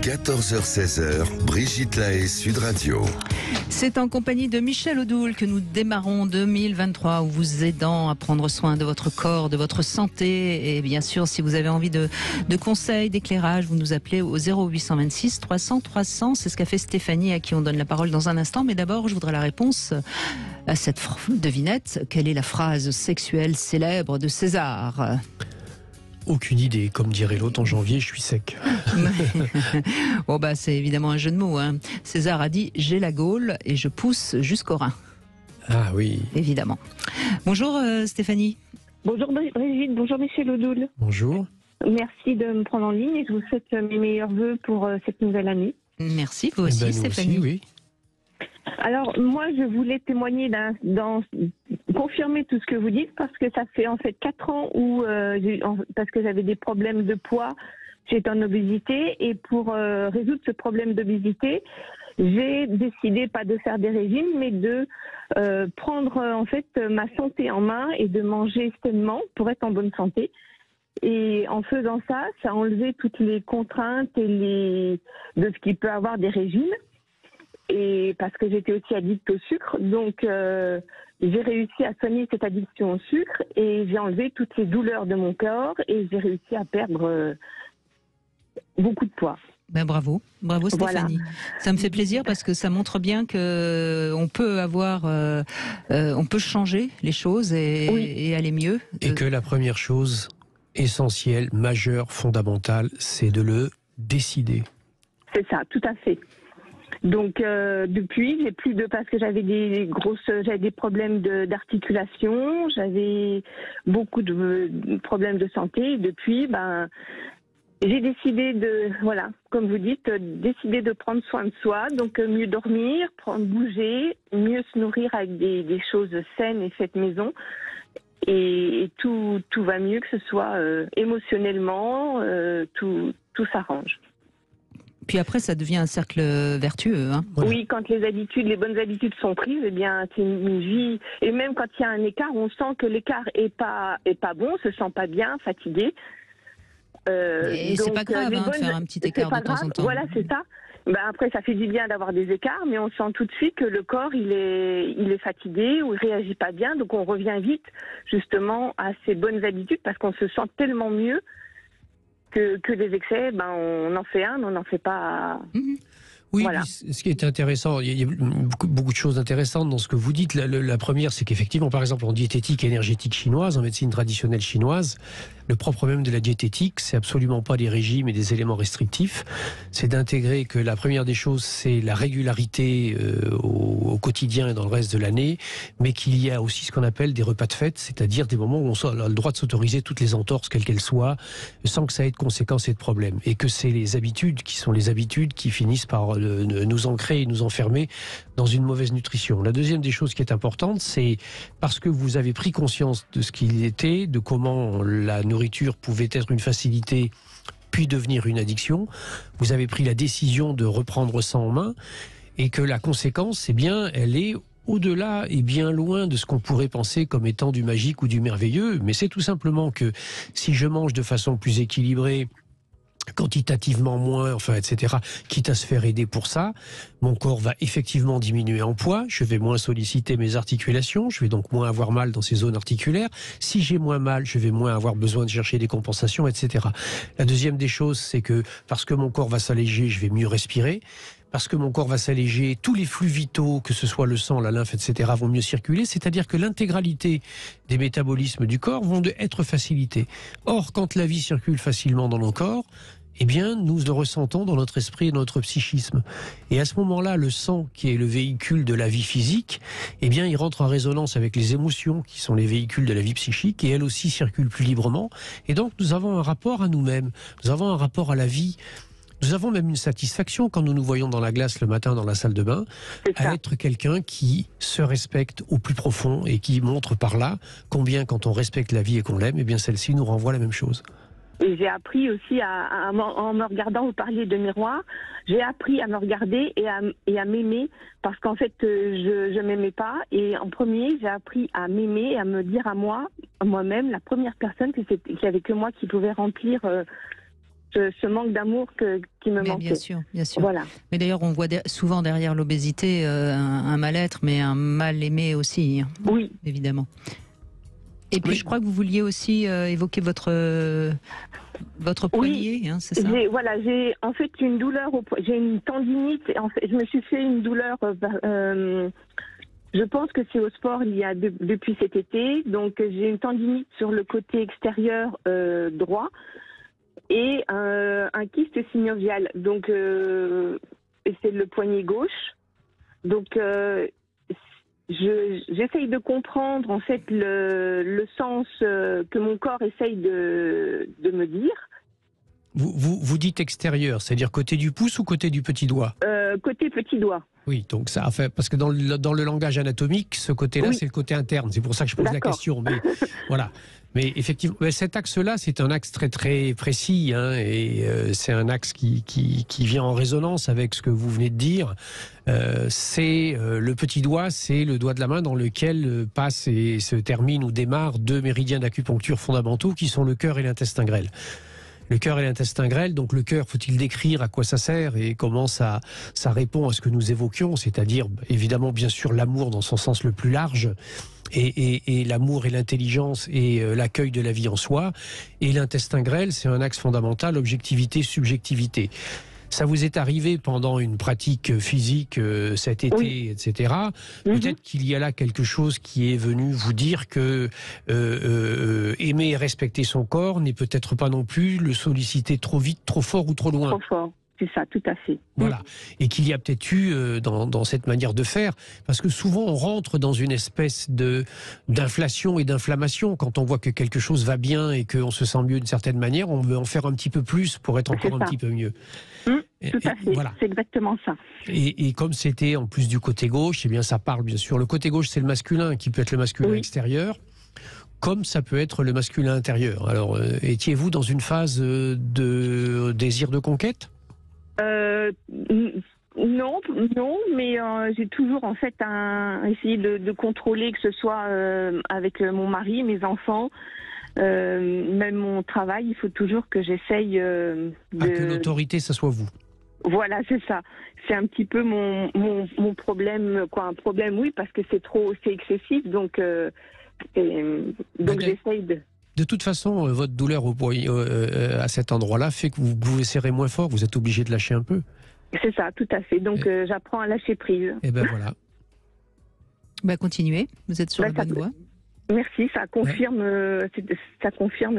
14h-16h, Brigitte Lahaie, Sud Radio. C'est en compagnie de Michel Odoul que nous démarrons 2023, où vous aidant à prendre soin de votre corps, de votre santé. Et bien sûr, si vous avez envie de conseils, d'éclairage, vous nous appelez au 0826 300 300. C'est ce qu'a fait Stéphanie, à qui on donne la parole dans un instant. Mais d'abord, je voudrais la réponse à cette devinette. Quelle est la phrase sexuelle célèbre de César ? Aucune idée, comme dirait l'autre, en janvier, je suis sec. Bon bah c'est évidemment un jeu de mots. César a dit « j'ai la Gaule et je pousse jusqu'au Rhin ». Ah oui. Évidemment. Bonjour Stéphanie. Bonjour Brigitte, bonjour Michel Odoul. Bonjour. Merci de me prendre en ligne et je vous souhaite mes meilleurs vœux pour cette nouvelle année. Merci, vous aussi Stéphanie. Aussi, oui. Alors moi je voulais témoigner confirmer tout ce que vous dites, parce que ça fait en fait 4 ans où parce que j'avais des problèmes de poids, j'étais en obésité, et pour résoudre ce problème d'obésité, j'ai décidé pas de faire des régimes, mais de prendre en fait ma santé en main et de manger sainement pour être en bonne santé. Et en faisant ça, ça a enlevé toutes les contraintes de ce qui peut avoir des régimes. Et parce que j'étais aussi addict au sucre, donc j'ai réussi à soigner cette addiction au sucre et j'ai enlevé toutes les douleurs de mon corps et j'ai réussi à perdre beaucoup de poids. Ben bravo Stéphanie. Voilà. Ça me fait plaisir parce que ça montre bien que on peut on peut changer les choses et aller mieux. Et que la première chose essentielle, majeure, fondamentale, c'est de le décider. C'est ça, tout à fait. Donc depuis, j'ai plus de, parce que j'avais j'avais des problèmes d'articulation, j'avais beaucoup de problèmes de santé. Et depuis, j'ai décidé comme vous dites, décider de prendre soin de soi, donc mieux dormir, bouger, mieux se nourrir avec des choses saines et faites maison. Et tout va mieux, que ce soit émotionnellement, tout s'arrange. Puis après, ça devient un cercle vertueux. Voilà. Oui, quand les bonnes habitudes sont prises, eh bien, c'est une vie. Et même quand il y a un écart, on sent que l'écart est pas bon, on se sent pas bien, fatigué. Et c'est pas grave de faire un petit écart de temps en temps. Voilà, c'est ça. Après, ça fait du bien d'avoir des écarts, mais on sent tout de suite que le corps, il est fatigué ou il réagit pas bien. Donc, on revient vite, justement, à ces bonnes habitudes parce qu'on se sent tellement mieux que des excès, on en fait un, mais on n'en fait pas. Oui, voilà. Ce qui est intéressant, il y a beaucoup de choses intéressantes dans ce que vous dites. La première, c'est qu'effectivement, par exemple, en diététique énergétique chinoise, en médecine traditionnelle chinoise, le propre même de la diététique, c'est absolument pas des régimes et des éléments restrictifs. C'est d'intégrer que la première des choses, c'est la régularité au quotidien et dans le reste de l'année, mais qu'il y a aussi ce qu'on appelle des repas de fête, c'est-à-dire des moments où on a le droit de s'autoriser toutes les entorses, quelles qu'elles soient, sans que ça ait de conséquences et de problèmes. Et que c'est les habitudes qui finissent par nous ancrer et nous enfermer dans une mauvaise nutrition. La deuxième des choses qui est importante, c'est parce que vous avez pris conscience de ce qu'il était, de comment la nourriture pouvait être une facilité puis devenir une addiction, vous avez pris la décision de reprendre ça en main, et que la conséquence, elle est au-delà et bien loin de ce qu'on pourrait penser comme étant du magique ou du merveilleux, mais c'est tout simplement que si je mange de façon plus équilibrée, quantitativement moins, etc., quitte à se faire aider pour ça, mon corps va effectivement diminuer en poids, je vais moins solliciter mes articulations, je vais donc moins avoir mal dans ces zones articulaires. Si j'ai moins mal, je vais moins avoir besoin de chercher des compensations, etc. La deuxième des choses, c'est que parce que mon corps va s'alléger, je vais mieux respirer. Parce que mon corps va s'alléger, tous les flux vitaux, que ce soit le sang, la lymphe, etc., vont mieux circuler, c'est-à-dire que l'intégralité des métabolismes du corps vont être facilités. Or, quand la vie circule facilement dans nos corps, nous le ressentons dans notre esprit et dans notre psychisme. Et à ce moment-là, le sang, qui est le véhicule de la vie physique, il rentre en résonance avec les émotions, qui sont les véhicules de la vie psychique, et elles aussi circulent plus librement. Et donc, nous avons un rapport à nous-mêmes, nous avons un rapport à la vie. Nous avons même une satisfaction quand nous nous voyons dans la glace le matin dans la salle de bain, à être quelqu'un qui se respecte au plus profond et qui montre par là combien, quand on respecte la vie et qu'on l'aime, celle-ci nous renvoie la même chose. Et j'ai appris aussi en me regardant, vous parliez de miroir, j'ai appris à me regarder et à m'aimer, parce qu'en fait je m'aimais pas, et en premier j'ai appris à m'aimer et à me dire à moi-même, la première personne qu'il y avait que moi qui pouvait remplir ce manque d'amour qui me Mais manquait. bien sûr, bien sûr. Voilà. Mais d'ailleurs, on voit souvent derrière l'obésité un mal-être, mais un mal-aimé aussi, hein, Oui. évidemment. Et puis, je crois que vous vouliez aussi évoquer votre poignet, hein, c'est ça? J'ai en fait une douleur, j'ai une tendinite. En fait, je me suis fait une douleur. Je pense que c'est au sport depuis cet été. Donc, j'ai une tendinite sur le côté extérieur droit et un kyste synovial. Donc, c'est le poignet gauche. Donc, j'essaye de comprendre en fait le sens que mon corps essaye de me dire. Vous dites extérieur, c'est-à-dire côté du pouce ou côté du petit doigt? Côté petit doigt. Oui, donc ça, enfin, parce que dans le langage anatomique, ce côté-là, Oui. c'est le côté interne. C'est pour ça que je pose la D'accord. question. Mais voilà. Mais effectivement, cet axe-là, c'est un axe très très précis, hein, et c'est un axe qui vient en résonance avec ce que vous venez de dire. Le petit doigt, c'est le doigt de la main dans lequel passent et se terminent ou démarrent 2 méridiens d'acupuncture fondamentaux qui sont le cœur et l'intestin grêle. Le cœur et l'intestin grêle, donc le cœur, faut-il décrire à quoi ça sert et comment ça répond à ce que nous évoquions, c'est-à-dire évidemment bien sûr l'amour dans son sens le plus large, et l'amour et l'intelligence et l'accueil de la vie en soi. Et l'intestin grêle, c'est un axe fondamental, objectivité, subjectivité. Ça vous est arrivé pendant une pratique physique cet été, Oui. etc. Peut-être qu'il y a là quelque chose qui est venu vous dire que aimer et respecter son corps n'est peut-être pas non plus le solliciter trop vite, trop fort ou trop loin. Trop fort. C'est ça, tout à fait. Voilà. Et qu'il y a peut-être eu dans cette manière de faire, parce que souvent on rentre dans une espèce d'inflation et d'inflammation. Quand on voit que quelque chose va bien et qu'on se sent mieux d'une certaine manière, on veut en faire un petit peu plus pour être encore un petit peu mieux. Tout à fait, voilà. c'est exactement ça. Et comme c'était en plus du côté gauche, eh bien ça parle bien sûr. Le côté gauche, c'est le masculin, qui peut être le masculin extérieur, comme ça peut être le masculin intérieur. Alors, étiez-vous dans une phase de désir de conquête ? Non, mais j'ai toujours en fait essayé de contrôler, que ce soit avec mon mari, mes enfants, même mon travail. Il faut toujours que j'essaye que l'autorité, ça soit vous. Voilà, c'est ça. C'est un petit peu mon problème, quoi. Un problème, oui, parce que c'est excessif, donc j'essaye de... De toute façon, votre douleur à cet endroit-là fait que vous pouvez serrer moins fort, vous êtes obligé de lâcher un peu. C'est ça, tout à fait. Donc j'apprends à lâcher prise. Et ben voilà. Continuez, vous êtes sur la bonne voie. Merci, ça confirme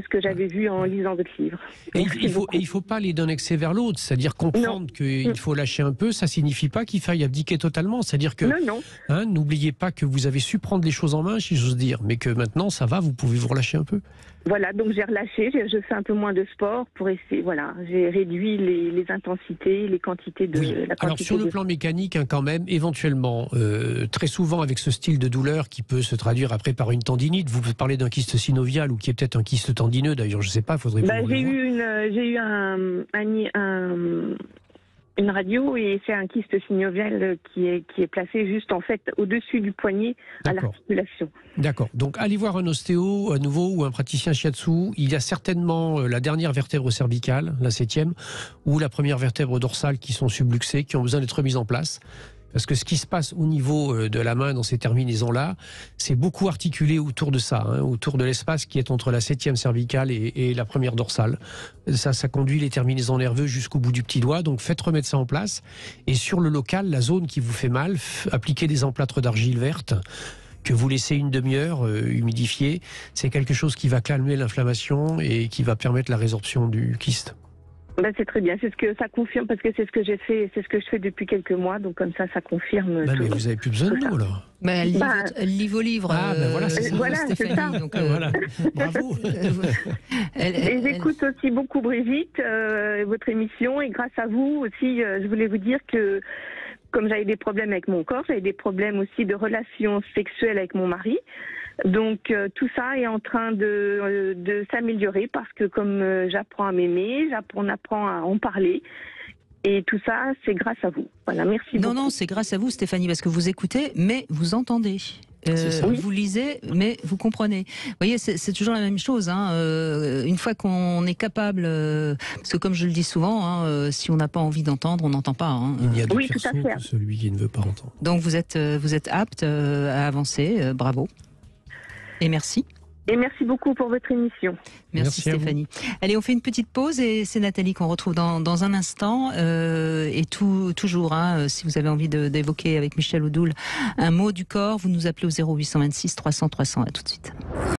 ce que j'avais vu en lisant votre livre. Et il faut pas aller d'un excès vers l'autre, c'est-à-dire comprendre qu'il faut lâcher un peu, ça signifie pas qu'il faille abdiquer totalement, c'est-à-dire que n'oubliez pas que vous avez su prendre les choses en main, si j'ose dire, mais que maintenant ça va, vous pouvez vous relâcher un peu. Voilà, donc j'ai relâché, je fais un peu moins de sport pour essayer, voilà, j'ai réduit les intensités, les quantités de... Oui. Alors sur le plan mécanique, quand même, éventuellement, très souvent avec ce style de douleur qui peut se traduire après par une tendinite, vous parlez d'un kyste synovial ou qui est peut-être un kyste tendineux, d'ailleurs, je ne sais pas, faudrait vous j'ai eu une radio et c'est un kyste synovial qui est placé juste en fait au-dessus du poignet à l'articulation. D'accord. Donc allez voir un ostéo à nouveau ou un praticien shiatsu. Il y a certainement la dernière vertèbre cervicale, la 7e, ou la première vertèbre dorsale qui sont subluxées, qui ont besoin d'être mises en place. Parce que ce qui se passe au niveau de la main dans ces terminaisons-là, c'est beaucoup articulé autour de ça, autour de l'espace qui est entre la 7e cervicale et la première dorsale. Ça conduit les terminaisons nerveuses jusqu'au bout du petit doigt, donc faites remettre ça en place. Et sur le local, la zone qui vous fait mal, appliquez des emplâtres d'argile verte que vous laissez une demi-heure humidifier. C'est quelque chose qui va calmer l'inflammation et qui va permettre la résorption du kyste. C'est très bien, c'est ce que ça confirme, parce que c'est ce que j'ai fait, c'est ce que je fais depuis quelques mois, donc comme ça confirme. Mais vous avez plus besoin de nous alors. Elle lit vos livres. Voilà, c'est ça. Voilà, Stéphanie. C'est ça. Donc, voilà. Bravo. Et j'écoute aussi beaucoup Brigitte, votre émission, et grâce à vous aussi, je voulais vous dire que comme j'avais des problèmes avec mon corps, j'avais des problèmes aussi de relations sexuelles avec mon mari. Donc tout ça est en train de s'améliorer parce que comme j'apprends à m'aimer, on apprend à en parler. Et tout ça, c'est grâce à vous. Voilà, merci beaucoup. Non, c'est grâce à vous, Stéphanie, parce que vous écoutez, mais vous entendez. Vous lisez, mais vous comprenez. Vous voyez, c'est toujours la même chose. Hein. Une fois qu'on est capable, parce que comme je le dis souvent, hein, si on n'a pas envie d'entendre, on n'entend pas. Hein. Il n'y a de Oui, pire tout à sourd fait. que celui qui ne veut pas entendre. Donc vous êtes apte à avancer. Bravo. Et merci. Et merci beaucoup pour votre émission. Merci à vous. Stéphanie. Allez, on fait une petite pause et c'est Nathalie qu'on retrouve dans un instant. Et toujours, hein, si vous avez envie d'évoquer avec Michel Odoul un mot du corps, vous nous appelez au 0826 300 300. À tout de suite.